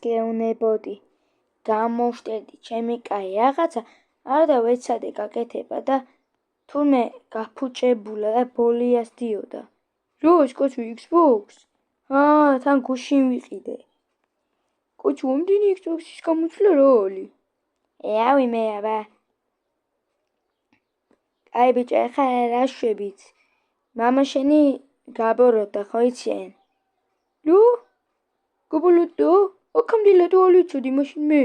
გეუნებოდი. გამოვშტერდი ჩემი კაი რაღაცა არ და ვეცადე გაკეთება და თურმე გაფუჭებულა და ბოლიას დიოდა. როის კოჩუ Xbox? თან გუშინ ვიყიდე. კოჩუ ომდენი Xbox-ის გამოცვლა როლი? ავი მე აბა. აი ბიჭო, ახლა რა შვებით? მამა შენი გაბოროტდა ხო იციან? ნუ? გაბოლოდო? აქამდე ლადო ალიცოდი მაშინ მე.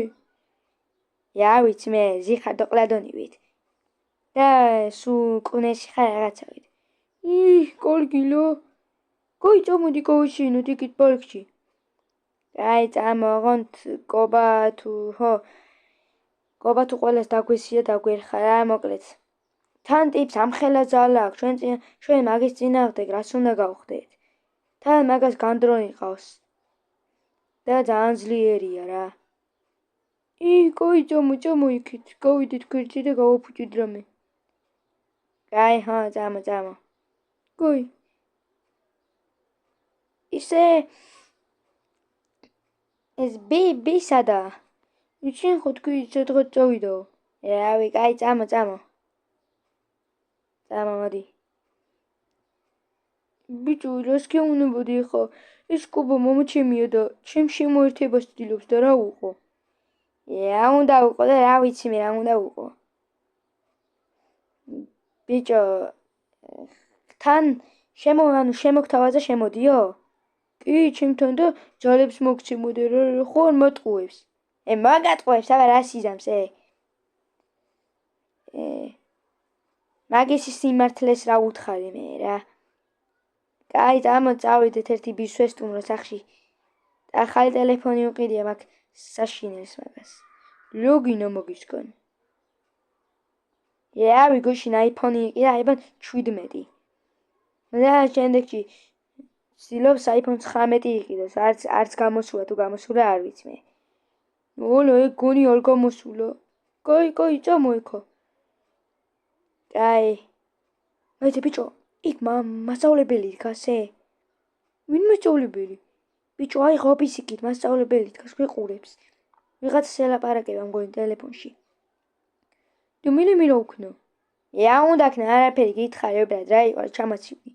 ვიცი მე ზიხარ დოკლადონივით. და სულ კუნეში ხარ რაღაცავით. კოლგილო. გოი წამოდი გავიშინოთ იქით პარკში. აი წამო, ოღონდ კობა თუ ყველას დაგვესია დაგვერხა რა მოკლედ. თან ტიპს ამხელა ძალა აქვს, ჩვენ მაგის წინააღმდეგ რას უნდა გავხდეთ? თან მაგას განდრონი ყავს. და ძალიან ძლიერია რა. კაი წამო იქით, გავიდეთ გვერდზე და გავაფუჭით რამე. კაი, წამო. კაი. ისე ეს ბი სადა? შენ ხო თქვი სადღაც წავიდაო. რავი, კაი, წამო. წამო, მოდი. ბიჭო, რას გეუნებოდი ხა? ეს კობა მამა ჩემია და ჩემ შემოერთებას ცდილობს და რა უყო? რა უნდა უყო და რა ვიცი მე რა უნდა უყო. ბიჭო, თან შემოგთავაზა შემოდიო? კი, ჩემთან და ძალებს მოგცემოდა ხო არ მატყუებს? მაგატყუებს, აბა რა სიზამს მაგისი სიმართლეს რა უთხარი მე რა. კაი, წავიდეთ ერთი ბიჭს ვესტუმრო სახში. ახალი ტელეფონი უყიდია მაგ საშინელს მაგას. ლოგინა მაგისგან. რავი, გუშინ iPhone იყიდა, iPhone 17. და შემდეგში ცდილობს iPhone 19 იყიდოს, არც გამოსულა თუ გამოსულა არ ვიცი მე. ეგ გონი არ გამოსულა. კაი, წამო იქა. კაი. მეც ბიჭო, იქ მასწავლებელი დგასე. ვინ მასწავლებელი? ბიჭო, აი ღობის იქით მასწავლებელი დგას გვეყურებს. ვიღაც ელაპარაკება მგონი ტელეფონში. და მე რა ვქნა? რა უნდა ქნა, არაფერი გითხარი, უბრალოდ რა იყო ჩამაცივი.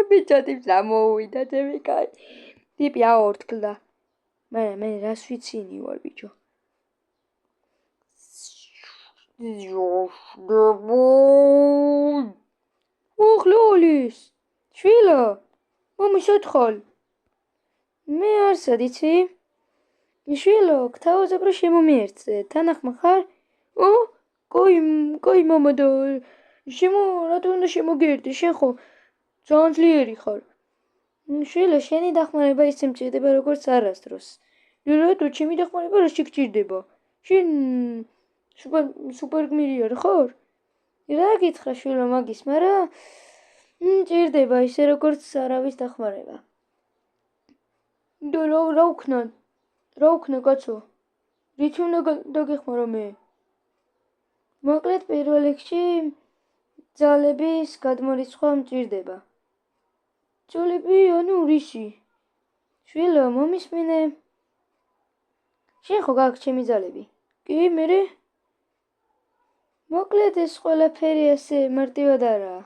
ბიჭო, ტიპს რა მოუვიდა ჩემი კაი. ტიპი აორთქლდა. მე რას ვიცინი ვარ ბიჭო. ლოლის. შვილო. მამა შოთხალ. მე არსად იცი? შვილო, გთავაზებ რომ შემომიერთზე. თანახმა ხარ? კაი მამა და რატო უნდა შემოგიერთდი? შენ ხო ძალიან ძლიერი ხარ. შვილო, შენი დახმარება ისე მჭირდება როგორც არასდროს. რატო ჩემი დახმარება რა შეგჭირდება? შენ სუპერგმირი არ ხარ? რა გითხრა შვილო მაგის, მაგრამ მჭირდება ისე როგორც არავის დახმარება. და რა ვქნა კაცო? რით უნდა დაგეხმარო მე? მოკლედ პირველ რიგში ძალების გადმორიცხვა მჭირდება. ძალები ანუ რისი? შვილო, მომისმინე. შენ ხო გაქვს ჩემი ძალები? კი, მერე? მოკლედ ეს ყველაფერი ასე მარტივად არაა.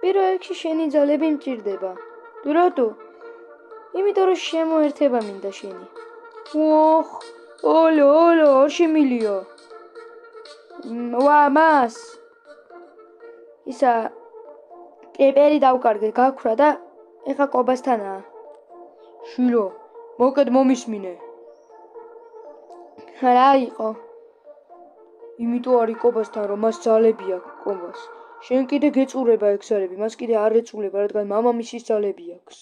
პირველ რიგში შენი ძალები მჭირდება. რატო? იმიტომ რომ შემოერთება მინდა შენი. ოლო, არ შემილია. მას. ისა პერი დავკარგე, გაქრა და ეხა კობასთანაა. შვილო, მოკედ მომისმინე. რა იყო? იმიტომ არის კობასთან რომ მას ძალები აქვს კობას. შენ კიდე გეწურება ეგ ძალები, მას კიდე არ ეწულება, რადგან მამამისის ძალები აქვს.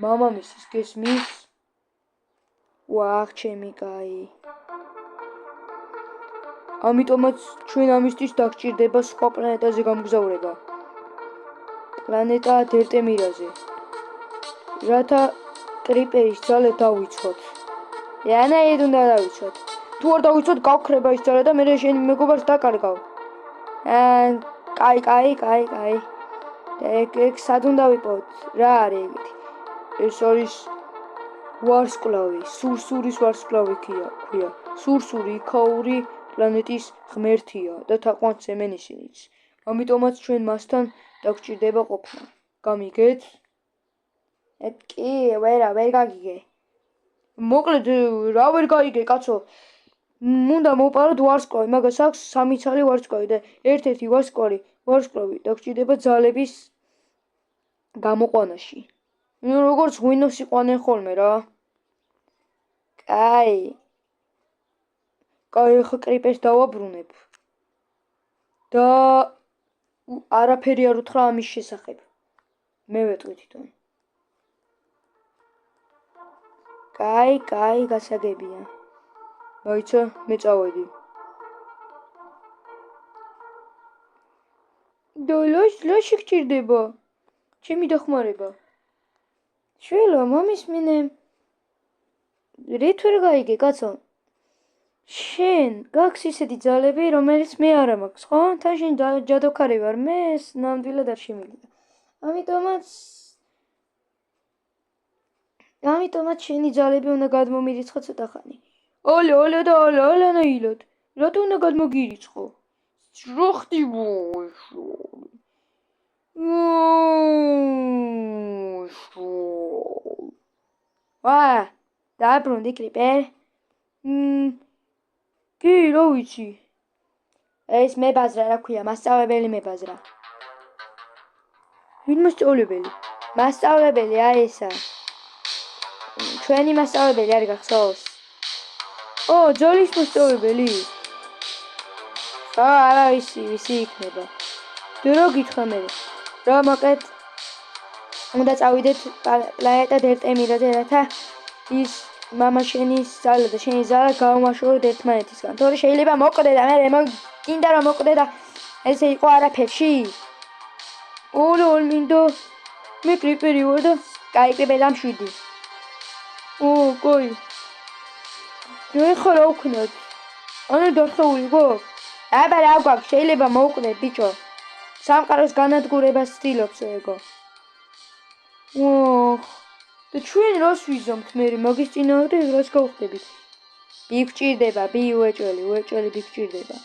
მამამისის გესმის? ჩემი კაი. ამიტომაც ჩვენ ამისთვის დაგჭირდება სხვა პლანეტაზე გამგზავრება. პლანეტა დერტემირაზე. რათა კრიპერის ძალე დავიცვათ. რანაირად უნდა დავიცვათ? თუ არ დავიცოთ გავქრება ის ძალა და მე შენ მეგობარს დაკარგავ. კაი. ეგ სად უნდა ვიპოვოთ? რა არის ეგეთი? ეს არის ვარსკვლავი, სურსურის ვარსკვლავი ქვია. სურსური იქაური პლანეტის ღმერთია და თაყვანს ემენ ისინიც. ამიტომაც ჩვენ მასთან დაგჭირდება ყოფნა. გამიგეთ? კი, ვერ გაგიგე. მოკლედ რა ვერ გაიგე, კაცო? უნდა მოვპაროთ ვარსკვლავი, მაგას აქვს 3 ცალი ვარსკვლავი და ერთ-ერთი ვარსკვლავი დაგჭირდება ძალების გამოყვანაში. როგორც ღვინოს იყვანენ ხოლმე რა. კაი, ახლა კრიპერს დავაბრუნებ. და არაფერი არ უთხრა ამის შესახებ. მე ვეტყვი თვითონ. კაი, გასაგებია. მაიცა, მე წავედი. და ლაში გჭირდება? ჩემი დახმარება. შვილო, მომისმინე. რით ვერ გაიგე, კაცო? შენ გაქვს ისეთი ძალები, რომელიც მე არა მაქვს, ხო? თან შენ ჯადოქარი ვარ, მე ნამდვილად არ შემიძლია. ამიტომაც შენი ძალები უნდა გადმომირიცხო ცოტა ხანი. ოლე და ოლანაილად. რატო უნდა გადმოგირიცხო? რა ხდება? დააბრუნდი კრიპერ? კი, რა ვიცი. ეს მებაზრა რა ქვია, მასწავლებელი მებაზრა. ვინ მასწავლებელი? მასწავლებელი აი ესა. ჩვენი მასწავლებელი არ გახსოვს? ძოლის მასწავლებელი? არა ვისი იქნება. და რა გითხრა მე? რა მოკლედ უნდა წავიდეთ პლანეტად არტემიდაზე, რათა ის მამა შენის ძალა და შენი ძალა გავმაშოროთ ერთმანეთისგან. თორე შეიძლება მოკვდე და მე გინდა რომ მოკვდე და ესე იყო არაფერში. მინდო მე კრიპერი ვარ და კაი კრიპერი დამშვიდი. კაი. რა ვქნათ? ანუ დახსოვული გვაქვს? აბა რა გვაქვს? შეიძლება მოკვდე ბიჭო. სამყაროს განადგურებას ცდილობს ეგო. და ჩვენ რას ვიზამთ მე მაგის წინააღმდეგ რას გავხდებით? ბიგჭირდება, უეჭველი ბიგჭირდება.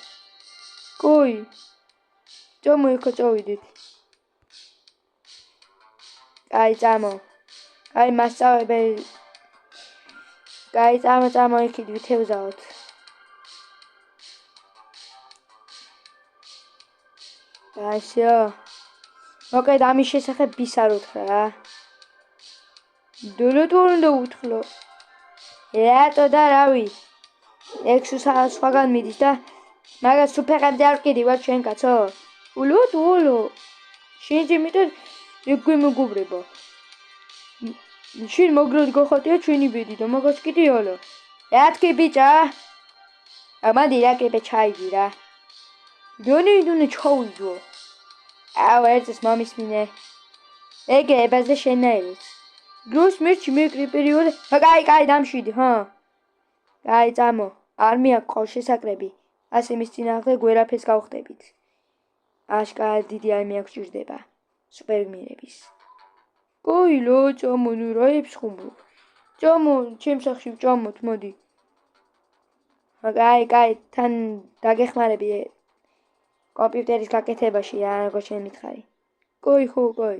კაი. წამო იქა წავიდეთ. კაი წამო. კაი მასწავლებელი. კაი წამო იქით ვითევზავთ. ასო. მოკლედ ამის შესახებ ვის არ უთხრა რა. დოლოთ არ უნდა უთხრა. რატო და რავი. ეგ სხვაგან მიდის და მაგას სუფეყებზე არ ვკიდივარ ჩვენ კაცო. ულო. შენ ძიმიტად ეგ გვემოგობრება. შენ მაგრად გახატია ჩვენი ბედი და მაგას კიდე ალა. რა თქვი ბიჭა? ამადი რა კრიპე ჩაიდი რა. დონე ჩავიდო. ერთის მომისმინე. ეგე ებაზე შენაერიც. დროს მერჩი მე კრიპერი ვარ. კაი დამშვიდი, ხო? კაი წამო. არ მიაქვს შესაკრები. ასე მის წინააღმდეგ ვერაფერს გავხდებით. აშკარად დიდი არ მიაქვს ჭირდება. სუპერგმირების. კაი ლო, წამო, ნუ რა იფსხუმო. წამო, ჩემს სახში ვჭამოთ, მოდი. კაი, თან დაგეხმარები კომპიუტერის გაკეთებაში, რა როგორ შენ მითხარი. კაი, ხო, კაი.